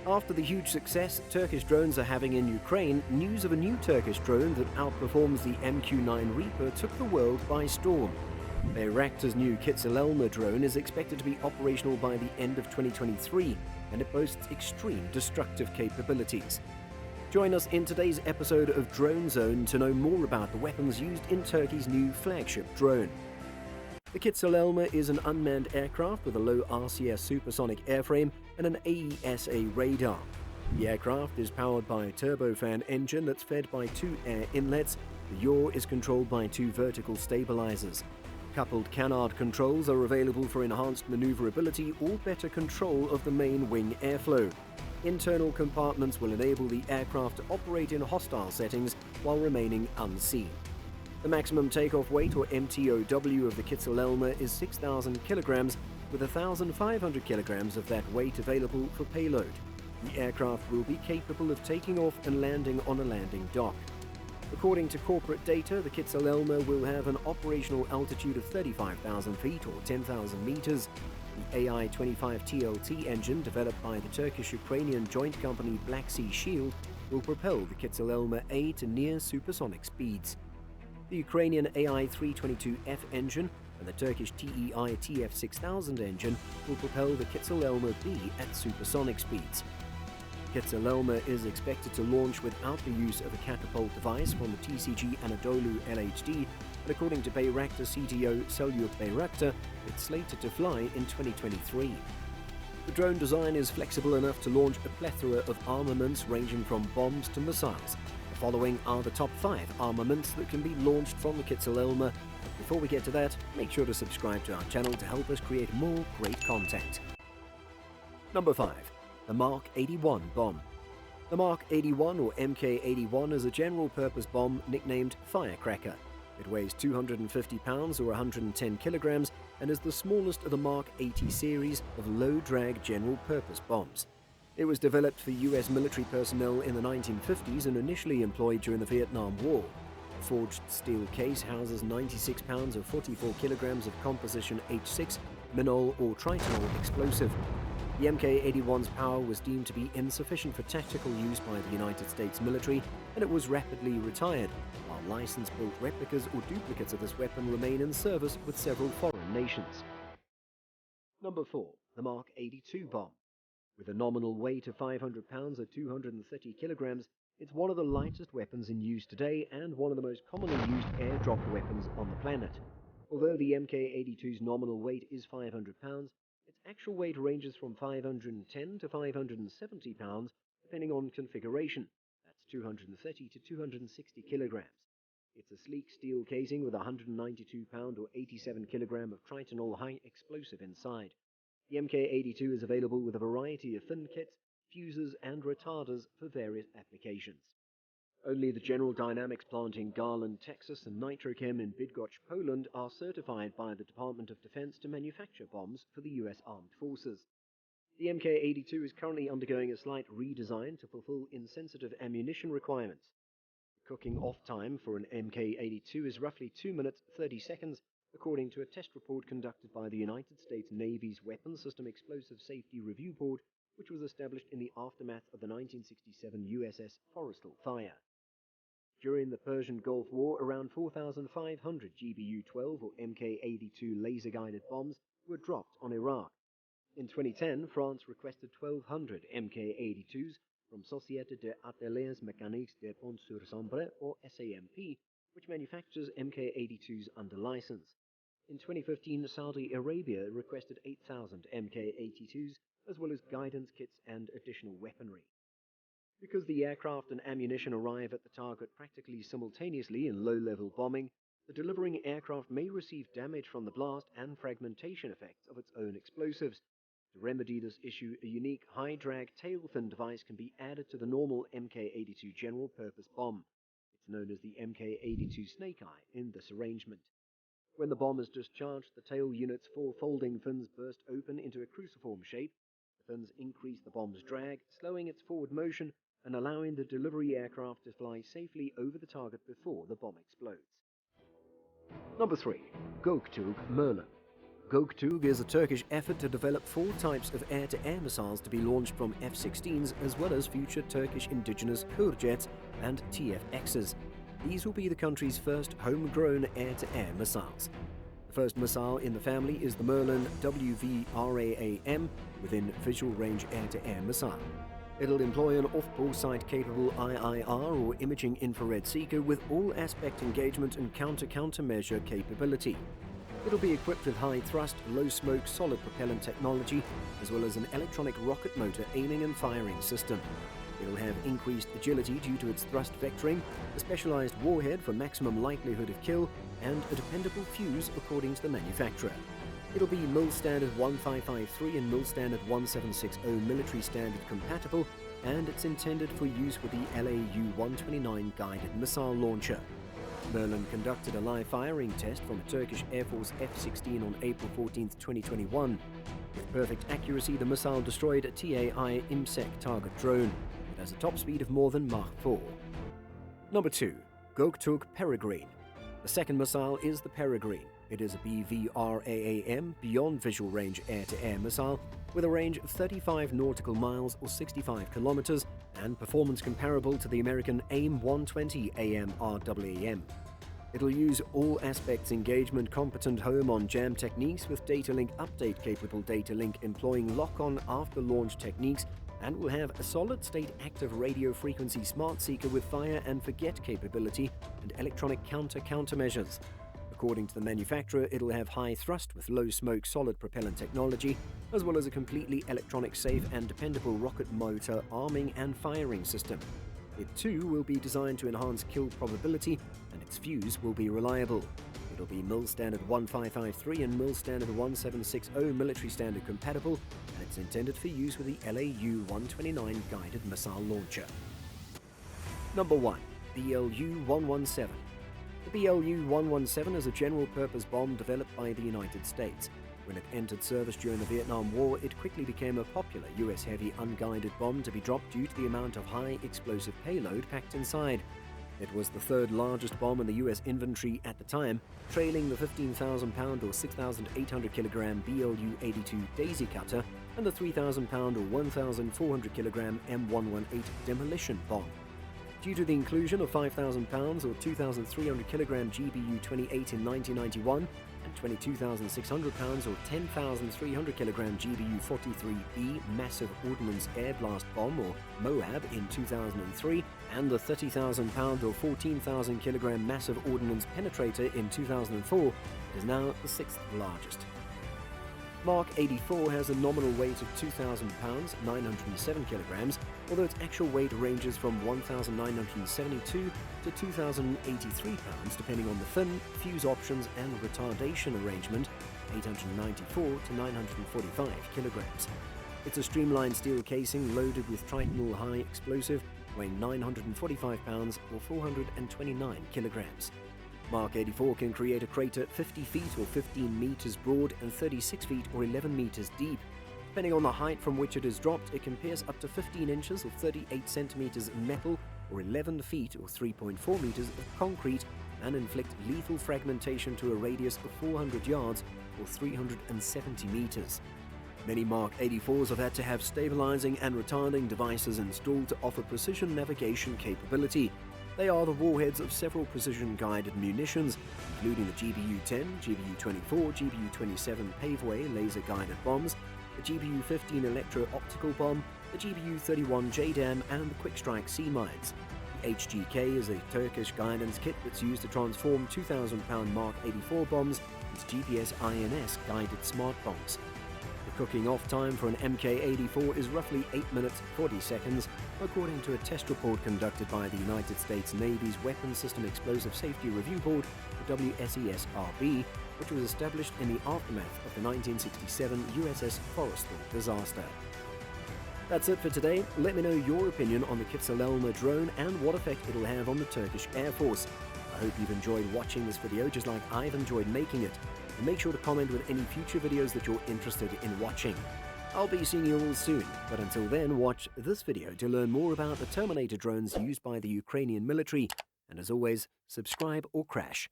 After the huge success Turkish drones are having in Ukraine, news of a new Turkish drone that outperforms the MQ-9 Reaper took the world by storm. Bayraktar's new Kitsilelma drone is expected to be operational by the end of 2023, and it boasts extreme destructive capabilities. Join us in today's episode of Drone Zone to know more about the weapons used in Turkey's new flagship drone. The Kitsilelma is an unmanned aircraft with a low RCS supersonic airframe and an AESA radar. The aircraft is powered by a turbofan engine that's fed by two air inlets. The yaw is controlled by two vertical stabilizers. Coupled canard controls are available for enhanced maneuverability or better control of the main wing airflow. Internal compartments will enable the aircraft to operate in hostile settings while remaining unseen. The maximum takeoff weight, or MTOW, of the Kitsilelma is 6,000 kilograms, with 1,500 kilograms of that weight available for payload. The aircraft will be capable of taking off and landing on a landing dock. According to corporate data, the Kitsilelma will have an operational altitude of 35,000 feet or 10,000 meters. The AI-25 TLT engine, developed by the Turkish-Ukrainian joint company Black Sea Shield, will propel the Kitsilelma A to near supersonic speeds. The Ukrainian AI-322F engine and the Turkish TEI TF6000 engine will propel the Kitsilelma B at supersonic speeds. Kitsilelma is expected to launch without the use of a catapult device from the TCG Anadolu LHD, and according to Bayraktar CTO Seljuk Bayraktar, it's slated to fly in 2023. The drone design is flexible enough to launch a plethora of armaments ranging from bombs to missiles. The following are the top 5 armaments that can be launched from the Kitsilelma. But before we get to that, make sure to subscribe to our channel to help us create more great content. Number 5. The Mark 81 bomb. The Mark 81 or Mk81 is a general-purpose bomb nicknamed Firecracker. It weighs 250 pounds or 110 kilograms and is the smallest of the Mark 80 series of low-drag general-purpose bombs. It was developed for US military personnel in the 1950s and initially employed during the Vietnam War. The forged steel case houses 96 pounds or 44 kilograms of composition H6 Minol or Tritonol explosive. The Mk81's power was deemed to be insufficient for tactical use by the United States military, and it was rapidly retired, while license-built replicas or duplicates of this weapon remain in service with several foreign nations. Number 4. The Mark 82 bomb. With a nominal weight of 500 pounds or 230 kilograms, it's one of the lightest weapons in use today and one of the most commonly used air-dropped weapons on the planet. Although the Mk82's nominal weight is 500 pounds, its actual weight ranges from 510 to 570 pounds, depending on configuration. That's 230 to 260 kilograms. It's a sleek steel casing with a 192 pound or 87 kilogram of Tritonol high explosive inside. The Mk82 is available with a variety of fin kits, fuses, and retarders for various applications. Only the General Dynamics plant in Garland, Texas, and Nitrochem in Bydgoszcz, Poland are certified by the Department of Defense to manufacture bombs for the US Armed Forces. The Mk82 is currently undergoing a slight redesign to fulfill insensitive ammunition requirements. The cooking off time for an Mk82 is roughly 2 minutes 30 seconds, according to a test report conducted by the United States Navy's Weapons System Explosive Safety Review Board, which was established in the aftermath of the 1967 USS Forrestal fire. During the Persian Gulf War, around 4,500 GBU-12 or Mk82 laser-guided bombs were dropped on Iraq. In 2010, France requested 1,200 Mk82s from Société des Ateliers Mécaniques des Ponts sur Sambre, or SAMP, which manufactures Mk82s under license. In 2015, Saudi Arabia requested 8,000 Mk82s, as well as guidance kits and additional weaponry. Because the aircraft and ammunition arrive at the target practically simultaneously in low-level bombing, the delivering aircraft may receive damage from the blast and fragmentation effects of its own explosives. To remedy this issue, a unique high-drag tail-fin device can be added to the normal Mk82 general-purpose bomb. It's known as the Mk82 Snake Eye in this arrangement. When the bomb is discharged, the tail unit's 4 folding fins burst open into a cruciform shape. The fins increase the bomb's drag, slowing its forward motion and allowing the delivery aircraft to fly safely over the target before the bomb explodes. Number 3. Göktürk Merlin. Göktürk is a Turkish effort to develop 4 types of air-to-air missiles to be launched from F-16s as well as future Turkish indigenous Kırjets and TFXs. These will be the country's first homegrown air-to-air missiles. The first missile in the family is the Merlin WVRAAM within visual range air-to-air missile. It'll employ an off-ball sight-capable IIR or imaging infrared seeker with all-aspect engagement and countermeasure capability. It'll be equipped with high-thrust, low-smoke, solid propellant technology, as well as an electronic rocket motor aiming and firing system. It'll have increased agility due to its thrust vectoring, a specialized warhead for maximum likelihood of kill, and a dependable fuse according to the manufacturer. It'll be MIL Standard 1553 and MIL Standard 1760 military standard compatible, and it's intended for use with the LAU-129 guided missile launcher. Merlin conducted a live firing test from a Turkish Air Force F-16 on April 14, 2021. With perfect accuracy, the missile destroyed a TAI IMSEC target drone. It has a top speed of more than Mach 4. Number 2. Göktürk Peregrine. The second missile is the Peregrine. It is a BVRAAM beyond visual range air-to-air missile with a range of 35 nautical miles or 65 kilometers and performance comparable to the American AIM-120 AMRAAM. It'll use all aspects engagement competent home on jam techniques with data link update capable data link employing lock-on after launch techniques, and will have a solid-state active radio frequency smart seeker with fire and forget capability and electronic countermeasures. According to the manufacturer, it'll have high thrust with low smoke solid propellant technology, as well as a completely electronic safe and dependable rocket motor arming and firing system. It too will be designed to enhance kill probability, and its fuse will be reliable. It'll be MIL Standard 1553 and MIL Standard 1760 military standard compatible, and it's intended for use with the LAU-129 guided missile launcher. Number 1. BLU-117. The BLU-117 is a general-purpose bomb developed by the United States. When it entered service during the Vietnam War, it quickly became a popular U.S. heavy unguided bomb to be dropped due to the amount of high explosive payload packed inside. It was the third largest bomb in the U.S. inventory at the time, trailing the 15,000-pound or 6,800-kilogram BLU-82 Daisy Cutter and the 3,000-pound or 1,400-kilogram M118 Demolition Bomb. Due to the inclusion of 5,000 pounds or 2,300 kilogram GBU-28 in 1991 and 22,600 pounds or 10,300 kilogram GBU-43B Massive Ordnance Air Blast Bomb or MOAB in 2003 and the 30,000 pound or 14,000 kilogram Massive Ordnance Penetrator in 2004, it is now the 6th largest. Mark 84 has a nominal weight of 2,000 pounds, 907 kilograms, although its actual weight ranges from 1,972 to 2,083 pounds depending on the fin, fuse options and retardation arrangement, 894 to 945 kilograms. It's a streamlined steel casing loaded with Tritonal high explosive, weighing 945 pounds or 429 kilograms. Mark 84 can create a crater 50 feet or 15 meters broad and 36 feet or 11 meters deep. Depending on the height from which it is dropped, it can pierce up to 15 inches or 38 centimeters metal or 11 feet or 3.4 meters of concrete and inflict lethal fragmentation to a radius of 400 yards or 370 meters. Many Mark 84s have had to have stabilizing and retarding devices installed to offer precision navigation capability. They are the warheads of several precision-guided munitions, including the GBU-10, GBU-24, GBU-27 Paveway laser-guided bombs, the GBU-15 electro-optical bomb, the GBU-31 JDAM, and the Quick-Strike Sea Mines. The HGK is a Turkish guidance kit that's used to transform 2,000-pound Mark 84 bombs into GPS-INS guided smart bombs. The cooking off time for an Mk-84 is roughly 8 minutes 40 seconds, according to a test report conducted by the United States Navy's Weapons System Explosive Safety Review Board, the WSES-RB, which was established in the aftermath of the 1967 USS Forrestal disaster. That's it for today. Let me know your opinion on the Kızılelma drone and what effect it'll have on the Turkish Air Force. I hope you've enjoyed watching this video just like I've enjoyed making it. And make sure to comment with any future videos that you're interested in watching. I'll be seeing you all soon, but until then, watch this video to learn more about the Terminator drones used by the Ukrainian military. And as always, subscribe or crash.